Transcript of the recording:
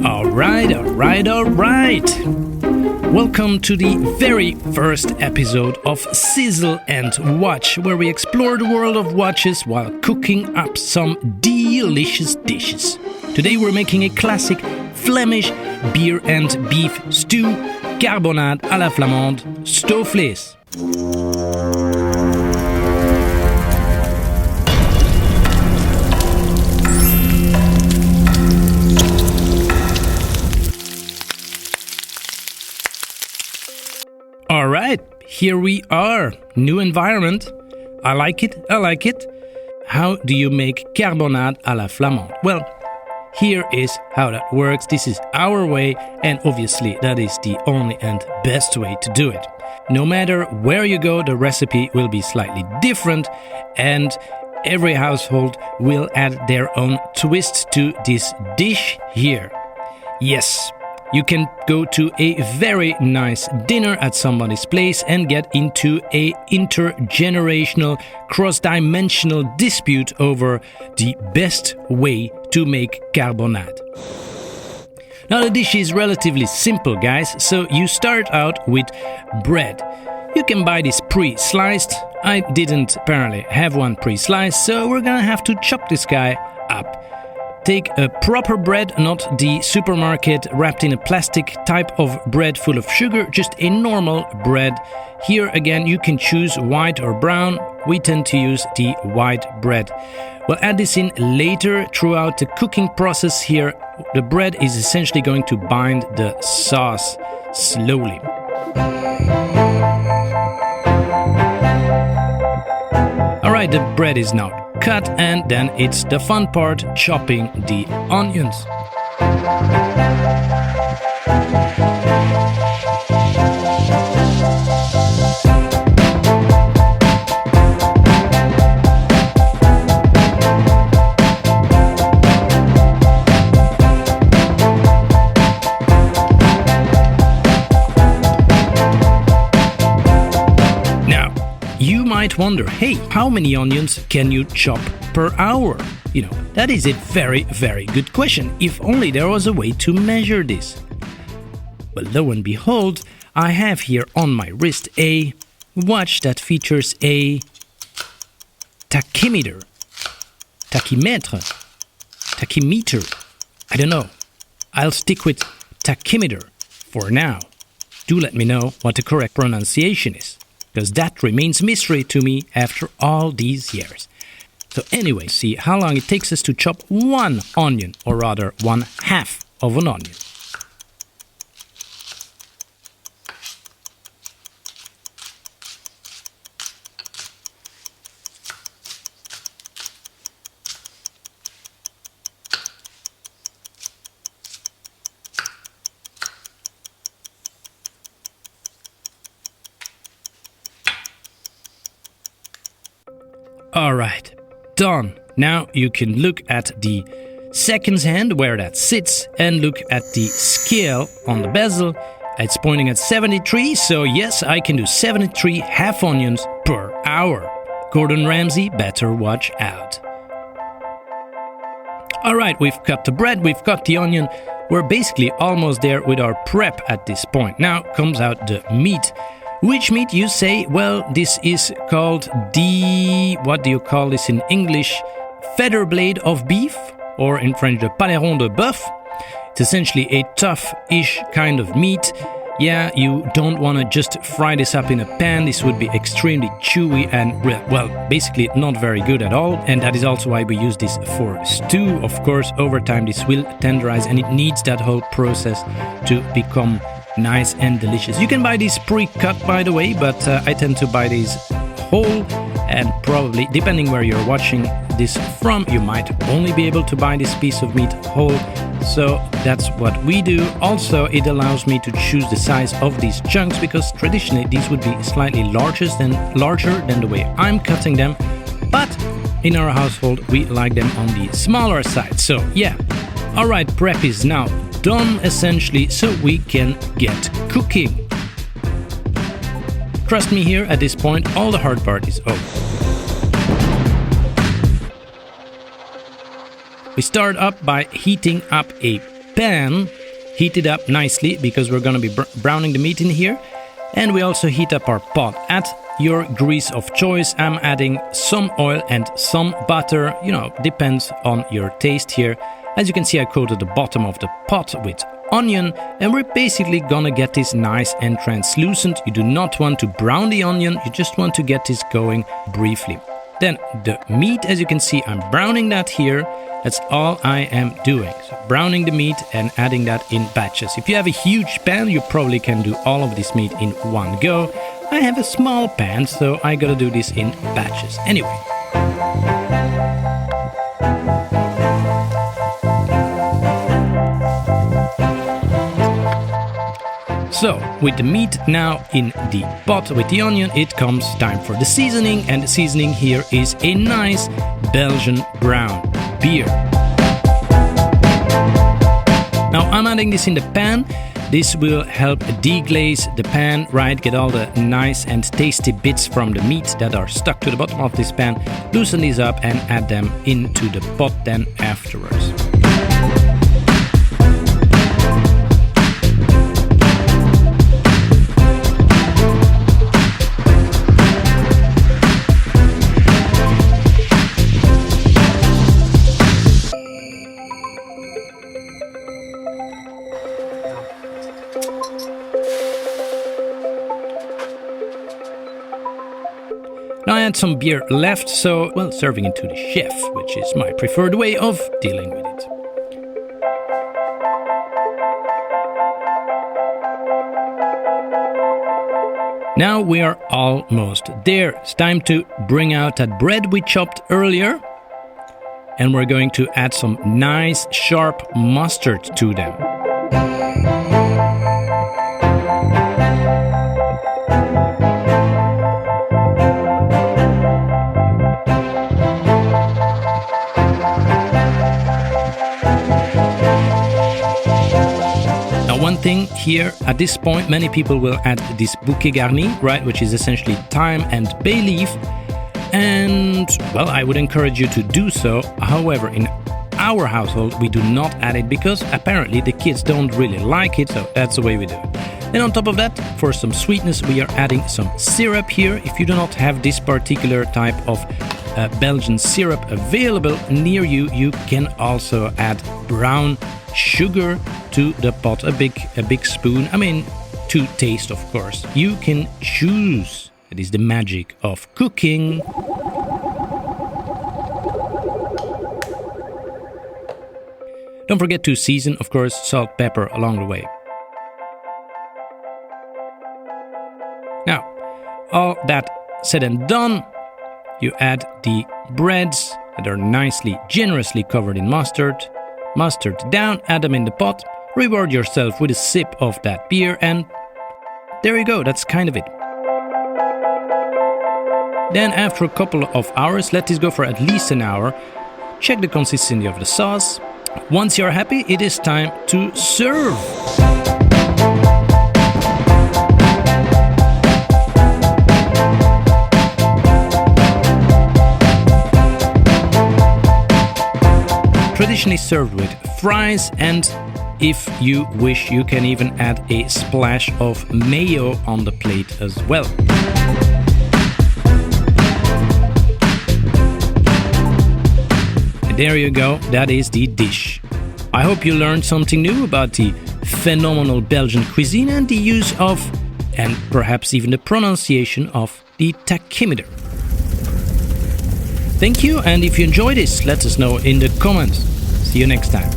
Alright. Welcome to the very first episode of Sizzle and Watch, where we explore the world of watches while cooking up some delicious dishes. Today we're making a classic Flemish beer and beef stew, Carbonnade à la flamande, Stoofvlees. Alright, here we are. New environment. I like it. How do you make Carbonnade à la flamande? Well, here is how that works. This is our way, and obviously that is the only and best way to do it. No matter where you go, the recipe will be slightly different, and every household will add their own twist to this dish here. Yes, you can go to a very nice dinner at somebody's place and get into a intergenerational, cross-dimensional dispute over the best way to make carbonade. Now the dish is relatively simple, guys, so you start out with bread. You can buy this pre-sliced. I didn't apparently have one pre-sliced, so we're gonna have to chop this guy up. Take a proper bread, not the supermarket wrapped in a plastic type of bread full of sugar, just a normal bread. Here again you can choose white or brown. We tend to use the white bread. We'll add this in later throughout the cooking process here. The bread is essentially going to bind the sauce slowly. Alright, the bread is now cut, and then it's the fun part, chopping the onions. You might wonder, hey, how many onions can you chop per hour? You know, that is a very, very good question, if only there was a way to measure this. Well, lo and behold, I have here on my wrist a watch that features a Tachymeter. I don't know. I'll stick with Tachymeter for now. Do let me know what the correct pronunciation is, because that remains mystery to me after all these years. So anyway, see how long it takes us to chop one onion, or rather 1/2 of an onion. Alright, done. Now you can look at the seconds hand where that sits and look at the scale on the bezel. It's pointing at 73, so yes, I can do 73 half onions per hour. Gordon Ramsay, better watch out. Alright, we've cut the bread, we've cut the onion. We're basically almost there with our prep at this point. Now comes out the meat. Which meat, you say? Well, this is called the... what do you call this in English? Feather blade of beef, or in French, the Paleron de bœuf. It's essentially a tough-ish kind of meat. Yeah, you don't want to just fry this up in a pan. This would be extremely chewy and, well, basically not very good at all. And that is also why we use this for stew. Of course, over time this will tenderize, and it needs that whole process to become nice and delicious. You can buy these pre-cut, by the way, but I tend to buy these whole, and probably, depending where you're watching this from, you might only be able to buy this piece of meat whole. So that's what we do. Also, it allows me to choose the size of these chunks, because traditionally these would be slightly larger than the way I'm cutting them, but in our household we like them on the smaller side. So yeah, alright, prep is now done essentially, so we can get cooking. Trust me, here at this point all the hard part is over. We start up by heating up a pan, heat it up nicely because we're going to be browning the meat in here. And we also heat up our pot. Add your grease of choice. I'm adding some oil and some butter. You know, depends on your taste here. As you can see, I coated the bottom of the pot with onion, and we're basically gonna get this nice and translucent. You do not want to brown the onion, you just want to get this going briefly. Then the meat, as you can see, I'm browning that here. That's all I am doing. So browning the meat and adding that in batches. If you have a huge pan, you probably can do all of this meat in one go. I have a small pan, so I gotta do this in batches. Anyway. So, with the meat now in the pot with the onion, it comes time for the seasoning, and the seasoning here is a nice Belgian brown beer. Now I'm adding this in the pan. This will help deglaze the pan, right? Get all the nice and tasty bits from the meat that are stuck to the bottom of this pan. Loosen these up and add them into the pot then afterwards. Now I had some beer left, so, well, serving it to the chef, which is my preferred way of dealing with it. Now we are almost there. It's time to bring out that bread we chopped earlier, and we're going to add some nice sharp mustard to them. One thing here, at this point, many people will add this bouquet garni, right, which is essentially thyme and bay leaf. And, well, I would encourage you to do so. However, in our household, we do not add it because apparently the kids don't really like it, so that's the way we do it. And on top of that, for some sweetness, we are adding some syrup here. If you do not have this particular type of Belgian syrup available near you, you can also add brown sugar to the pot, a big spoon. I mean, to taste, of course. You can choose. It is the magic of cooking. Don't forget to season, of course, salt, pepper along the way. Now, all that said and done, you add the breads that are nicely, generously covered in mustard. Mustard down, add them in the pot, reward yourself with a sip of that beer, and there you go, that's kind of it. Then after a couple of hours, let this go for at least an hour, check the consistency of the sauce. Once you're happy, it is time to serve. Traditionally served with fries, and if you wish, you can even add a splash of mayo on the plate as well. And there you go, that is the dish. I hope you learned something new about the phenomenal Belgian cuisine and the use of, and perhaps even the pronunciation of, the Tachymeter. Thank you, and if you enjoyed this, let us know in the comments. See you next time.